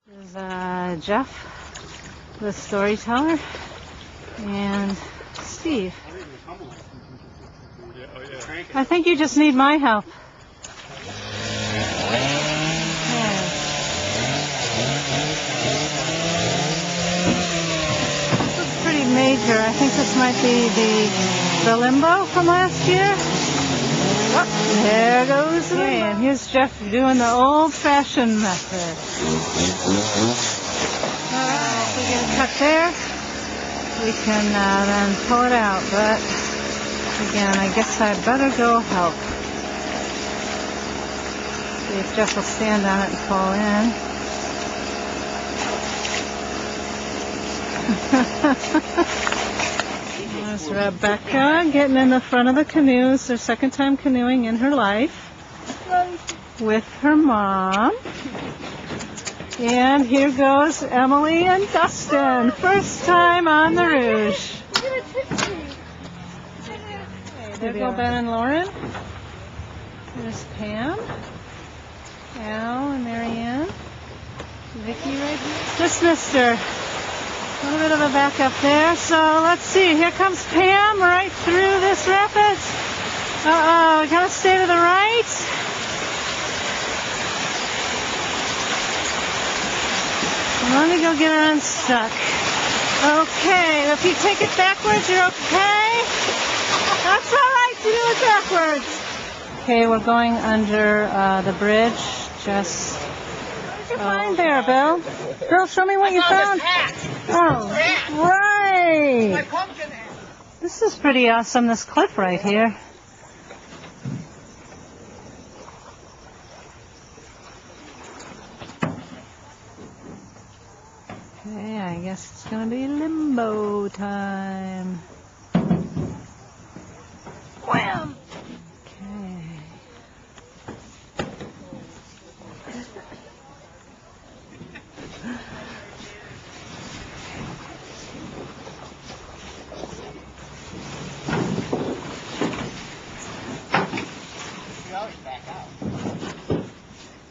This is Jeff, the storyteller, and Steve. I think you just need my help. This looks pretty major. I think this might be the limbo from last year. Oh, there goes the limbo. And here's Jeff doing the old-fashioned method. Alright, if we get a cut there, we can then pull it out. But again, I guess I'd better go help. See if Jeff will stand on it and fall in. There's Rebecca getting in the front of the canoe. It's her second time canoeing in her life with her mom. And here goes Emily and Dustin. First time on the Rouge. There go Ben and Lauren. There's Pam, Al and Marianne. Vicki right here. Dismissed her. A little bit of a backup there. So let's see. Here comes Pam right through this rapids. Uh-oh. We gotta stay to the right. Let me go get her unstuck. Okay. If you take it backwards, you're okay. That's all right to do it backwards. Okay, we're going under the bridge. Just. What'd you find there, Bill? Bill, show me what you found. Oh, right. My pumpkin hat. This is pretty awesome, this cliff right here. Okay, I guess it's going to be limbo time. Wham! Okay.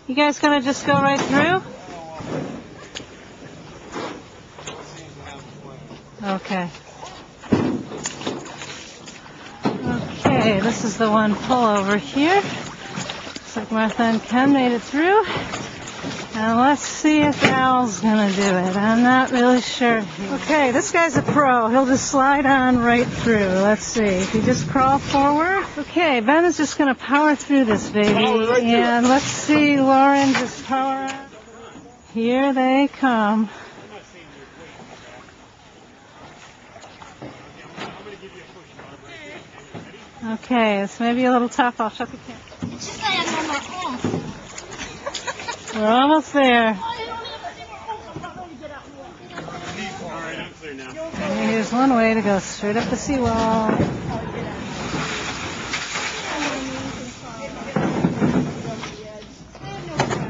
You guys gonna just go right through? Okay. Okay, this is the one pull over here. Looks like Martha and Ken made it through. Now let's see if Al's gonna do it. I'm not really sure. Okay, this guy's a pro. He'll just slide on right through. Let's see. If you just crawl forward. Okay, Ben is just gonna power through this baby. And let's see Lauren just power on. Here they come. Okay, this may be a little tough. I'll shut the camera. We're almost there. Here's one way to go straight up the seawall.